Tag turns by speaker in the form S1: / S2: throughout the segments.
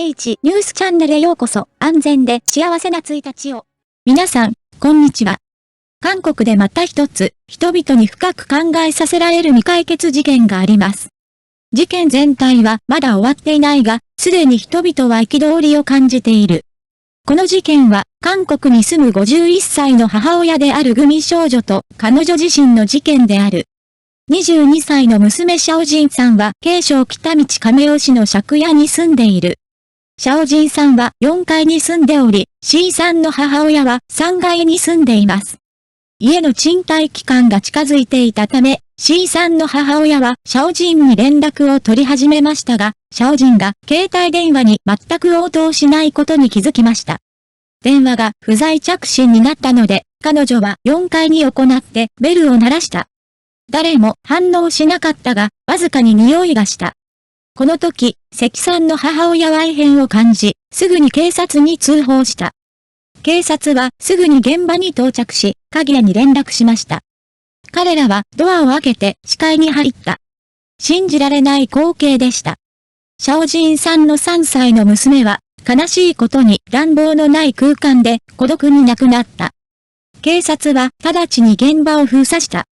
S1: H ニュースチャンネルへようこそ。安全で幸せな1日を。皆さん、こんにちは。韓国でまた一つ、人々に深く考えさせられる未解決事件があります。事件全体はまだ終わっていないが、すでに人々は憤りを感じている。この事件は、韓国に住む51歳の母親であるグミ少女と彼女自身の事件である。22歳の娘シャオジンさんは、慶尚北道亀尾市の借家に住んでいる。シャオジンさんは4階に住んでおり、C さんの母親は3階に住んでいます。家の賃貸期間が近づいていたため、C さんの母親はシャオジンに連絡を取り始めましたが、シャオジンが携帯電話に全く応答しないことに気づきました。電話が不在着信になったので、彼女は4階に行ってベルを鳴らした。誰も反応しなかったが、わずかに匂いがした。この時、関さんの母親は異変を感じ、すぐに警察に通報した。警察はすぐに現場に到着し、影に連絡しました。彼らはドアを開けて視界に入った。信じられない光景でした。シャオジンさんの3歳の娘は、悲しいことに暖房のない空間で孤独に亡くなった。警察は直ちに現場を封鎖した。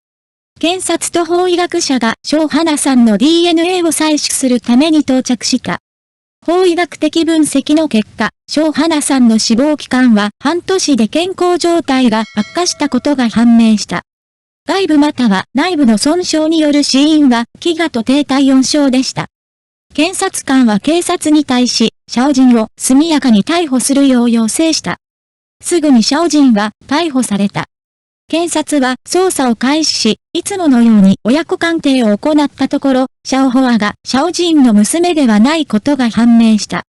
S1: 検察と法医学者がショウハナさんの DNA を採取するために到着した。法医学的分析の結果、ショウハナさんの死亡期間は半年で健康状態が悪化したことが判明した。外部または内部の損傷による死因は飢餓と低体温症でした。検察官は警察に対し、シャオジンを速やかに逮捕するよう要請した。すぐにシャオジンは逮捕された。検察は捜査を開始し、いつものように親子鑑定を行ったところ、シャオホアがシャオジンの娘ではないことが判明した。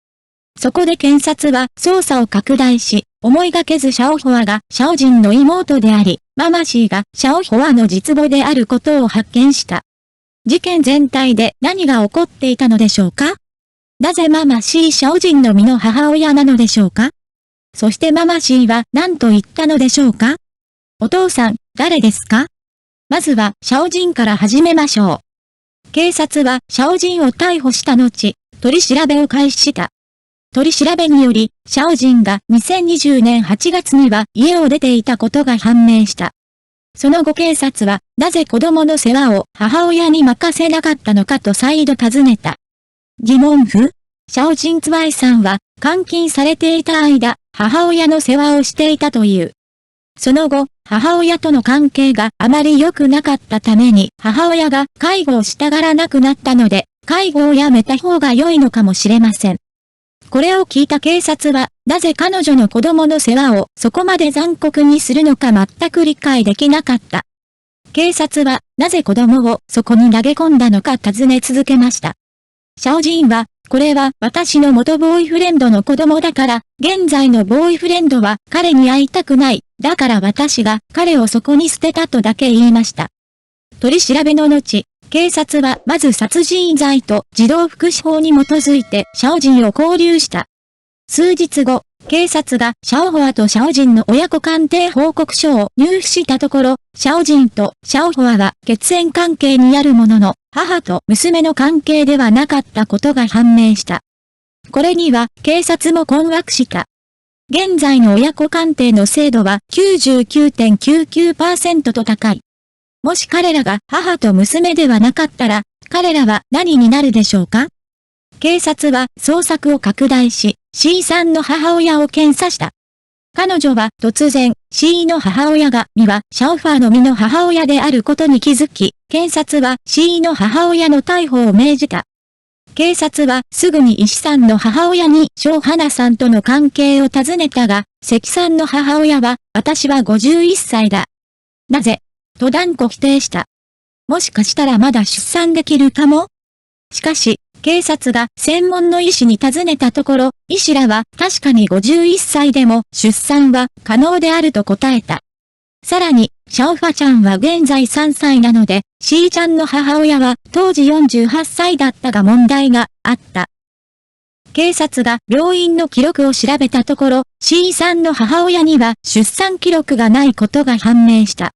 S1: そこで検察は捜査を拡大し、思いがけずシャオホアがシャオジンの妹であり、ママシーがシャオホアの実母であることを発見した。事件全体で何が起こっていたのでしょうか？なぜママシーシャオジンの身の母親なのでしょうか？そしてママシーは何と言ったのでしょうか？お父さん、誰ですか？まずは、シャオジンから始めましょう。警察は、シャオジンを逮捕した後、取り調べを開始した。取り調べにより、シャオジンが2020年8月には家を出ていたことが判明した。その後警察は、なぜ子供の世話を母親に任せなかったのかと再度尋ねた。疑問符？シャオジンツワイさんは、監禁されていた間、母親の世話をしていたという。その後、母親との関係があまり良くなかったために母親が介護をしたがらなくなったので、介護をやめた方が良いのかもしれません。これを聞いた警察は、なぜ彼女の子供の世話をそこまで残酷にするのか全く理解できなかった。警察は、なぜ子供をそこに投げ込んだのか尋ね続けました。シャオジンは、これは私の元ボーイフレンドの子供だから、現在のボーイフレンドは彼に会いたくない。だから私が彼をそこに捨てたとだけ言いました。取り調べの後、警察はまず殺人罪と児童福祉法に基づいてシャオジンを拘留した。数日後、警察がシャオホアとシャオジンの親子鑑定報告書を入手したところ、シャオジンとシャオホアは血縁関係にあるものの、母と娘の関係ではなかったことが判明した。これには警察も困惑した。現在の親子鑑定の精度は 99.99% と高い。もし彼らが母と娘ではなかったら、彼らは何になるでしょうか？警察は捜索を拡大し、C さんの母親を検査した。彼女は突然、C の母親がミワ・シャオファーの身の母親であることに気づき、検察は C の母親の逮捕を命じた。警察はすぐに石さんの母親にショウハナさんとの関係を尋ねたが、関さんの母親は、私は51歳だ。なぜ？と断固否定した。もしかしたらまだ出産できるかも？しかし、警察が専門の医師に尋ねたところ、医師らは確かに51歳でも出産は可能であると答えた。さらに、シャオファちゃんは現在3歳なので、C ちゃんの母親は当時48歳だったが問題があった。警察が病院の記録を調べたところ、C さんの母親には出産記録がないことが判明した。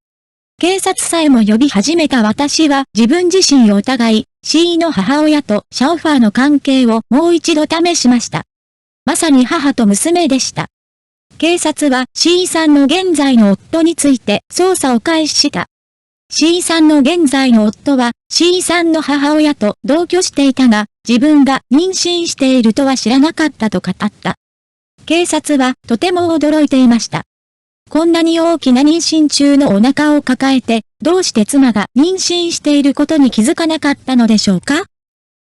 S1: 警察さえも呼び始めた私は自分自身を疑い、C の母親とシャオファーの関係をもう一度試しました。まさに母と娘でした。警察は C さんの現在の夫について捜査を開始した。C さんの現在の夫は C さんの母親と同居していたが、自分が妊娠しているとは知らなかったと語った。警察はとても驚いていました。こんなに大きな妊娠中のお腹を抱えて、どうして妻が妊娠していることに気づかなかったのでしょうか？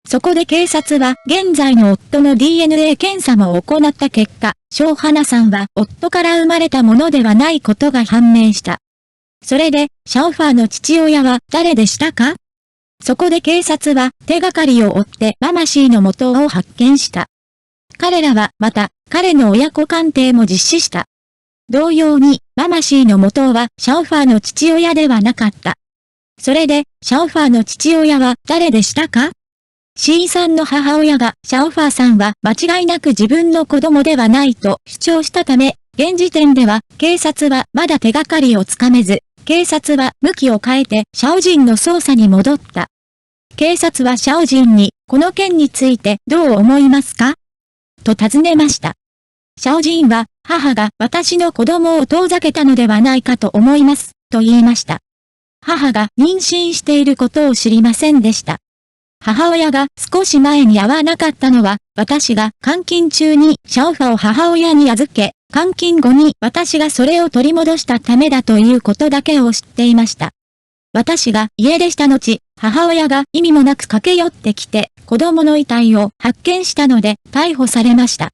S1: そこで警察は現在の夫の DNA 検査も行った結果、庄花さんは夫から生まれたものではないことが判明した。それで、シャオファーの父親は誰でしたか？そこで警察は手がかりを追ってママシーの元を発見した。彼らはまた、彼の親子鑑定も実施した。同様に、ママシーの元はシャオファーの父親ではなかった。それで、シャオファーの父親は誰でしたか？ C さんの母親がシャオファーさんは間違いなく自分の子供ではないと主張したため、現時点では警察はまだ手がかりをつかめず、警察は向きを変えてシャオジンの捜査に戻った。警察はシャオジンにこの件についてどう思いますか？と尋ねました。シャオジンは母が私の子供を遠ざけたのではないかと思いますと言いました。母が妊娠していることを知りませんでした。母親が少し前に会わなかったのは私が監禁中にシャオファを母親に預け、監禁後に私がそれを取り戻したためだということだけを知っていました。私が家出した後、母親が意味もなく駆け寄ってきて、子供の遺体を発見したので逮捕されました。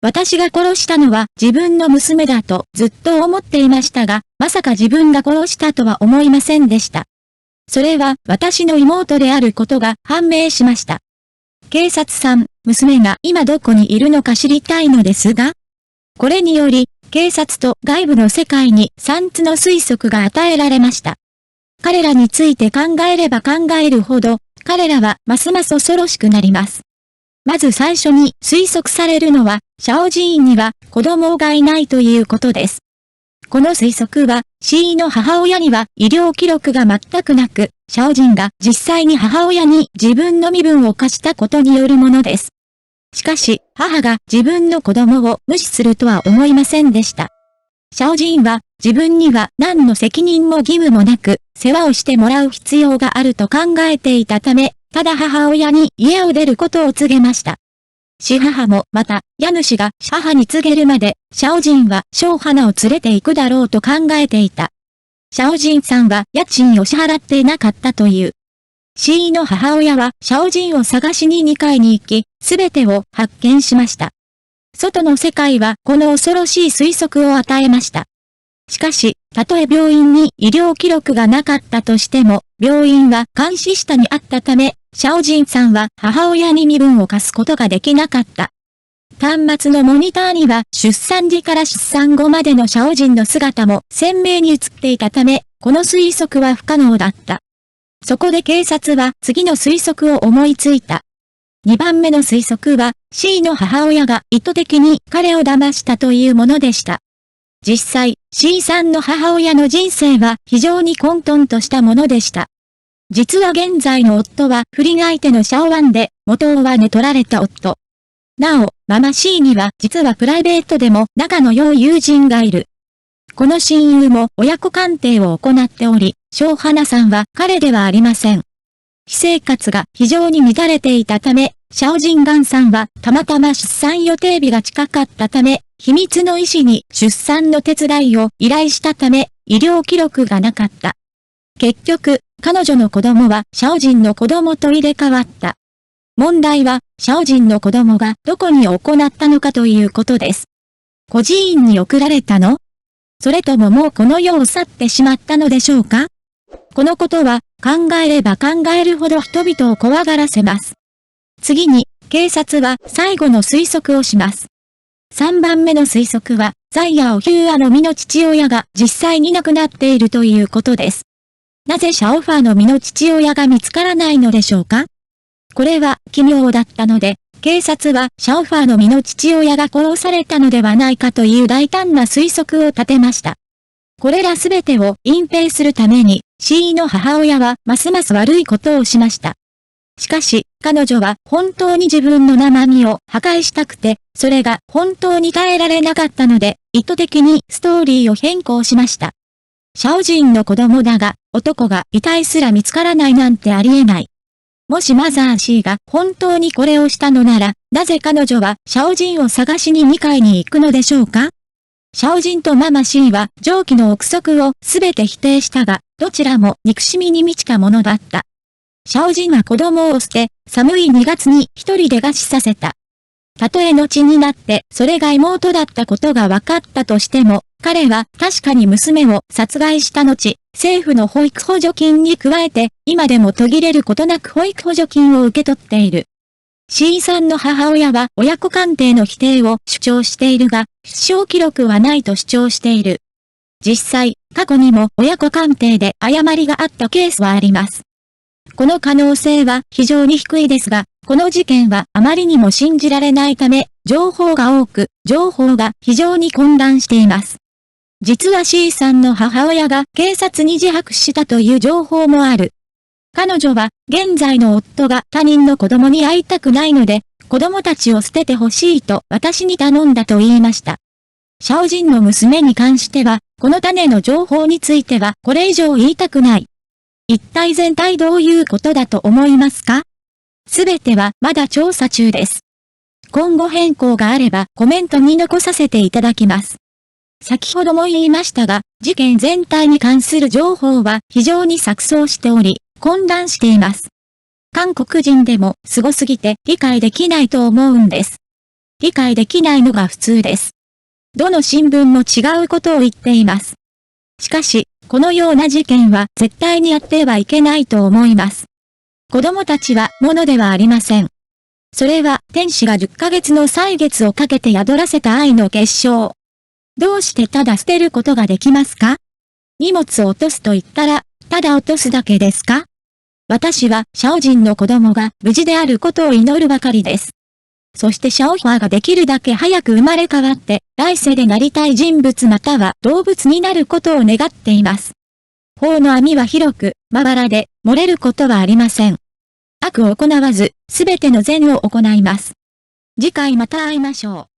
S1: 私が殺したのは自分の娘だとずっと思っていましたが、まさか自分が殺したとは思いませんでした。それは私の妹であることが判明しました。警察さん、娘が今どこにいるのか知りたいのですが、これにより、警察と外部の世界に3つの推測が与えられました。彼らについて考えれば考えるほど、彼らはますます恐ろしくなります。まず最初に推測されるのは、シャオジーンには子供がいないということです。この推測は、C の母親には医療記録が全くなく、シャオジンが実際に母親に自分の身分を貸したことによるものです。しかし、母が自分の子供を無視するとは思いませんでした。シャオジンは自分には何の責任も義務もなく、世話をしてもらう必要があると考えていたため、ただ母親に家を出ることを告げました。母もまた、家主が母に告げるまで、シャオジンは庄花を連れて行くだろうと考えていた。シャオジンさんは家賃を支払っていなかったという。C の母親はシャオジンを探しに2階に行き、すべてを発見しました。外の世界はこの恐ろしい推測を与えました。しかし、たとえ病院に医療記録がなかったとしても、病院は監視下にあったため、シャオジンさんは母親に身分を貸すことができなかった。端末のモニターには出産時から出産後までのシャオジンの姿も鮮明に映っていたため、この推測は不可能だった。そこで警察は次の推測を思いついた。2番目の推測は C の母親が意図的に彼を騙したというものでした。実際、C さんの母親の人生は非常に混沌としたものでした。実は現在の夫は不倫相手のシャオワンで、元は寝取られた夫。なお、ママ C には実はプライベートでも仲の良い友人がいる。この親友も親子鑑定を行っており、庄花さんは彼ではありません。私生活が非常に乱れていたため、シャオジンガンさんはたまたま出産予定日が近かったため、秘密の医師に出産の手伝いを依頼したため、医療記録がなかった。結局、彼女の子供はシャオジンの子供と入れ替わった。問題は、シャオジンの子供がどこに行ったのかということです。孤児院に送られたの？それとももうこの世を去ってしまったのでしょうか？このことは、考えれば考えるほど人々を怖がらせます。次に、警察は最後の推測をします。3番目の推測は、ザイヤオ・ヒューアの身の父親が実際に亡くなっているということです。なぜシャオファーの身の父親が見つからないのでしょうか？これは奇妙だったので、警察はシャオファーの身の父親が殺されたのではないかという大胆な推測を立てました。これらすべてを隠蔽するために、C の母親はますます悪いことをしました。しかし、彼女は本当に自分の生身を破壊したくて、それが本当に耐えられなかったので、意図的にストーリーを変更しました。シャオジンの子供だが、男が遺体すら見つからないなんてありえない。もしマザー C が本当にこれをしたのなら、なぜ彼女はシャオジンを探しに2階に行くのでしょうか？シャオジンとママ C は上記の憶測をすべて否定したが、どちらも憎しみに満ちたものだった。シャオジンは子供を捨て、寒い2月に一人で餓死させた。たとえ後になってそれが妹だったことが分かったとしても、彼は確かに娘を殺害した後、政府の保育補助金に加えて、今でも途切れることなく保育補助金を受け取っている。C さんの母親は親子鑑定の否定を主張しているが、出生記録はないと主張している。実際、過去にも親子鑑定で誤りがあったケースはあります。この可能性は非常に低いですが、この事件はあまりにも信じられないため、情報が多く、情報が非常に混乱しています。実は C さんの母親が警察に自白したという情報もある。彼女は、現在の夫が他人の子供に会いたくないので、子供たちを捨ててほしいと私に頼んだと言いました。シャオジンの娘に関しては、この種の情報についてはこれ以上言いたくない。一体全体どういうことだと思いますか？すべてはまだ調査中です。今後変更があればコメントに残させていただきます。先ほども言いましたが、事件全体に関する情報は非常に錯綜しており、混乱しています。韓国人でもすごすぎて理解できないと思うんです。理解できないのが普通です。どの新聞も違うことを言っています。しかし、このような事件は絶対にやってはいけないと思います。子供たちは物ではありません。それは天使が10ヶ月の歳月をかけて宿らせた愛の結晶。どうしてただ捨てることができますか？荷物を落とすと言ったら、ただ落とすだけですか？私はシャオジンの子供が無事であることを祈るばかりです。そしてシャオファーができるだけ早く生まれ変わって、来世でなりたい人物または動物になることを願っています。法の網は広く、まばらで、漏れることはありません。悪を行わず、すべての善を行います。次回また会いましょう。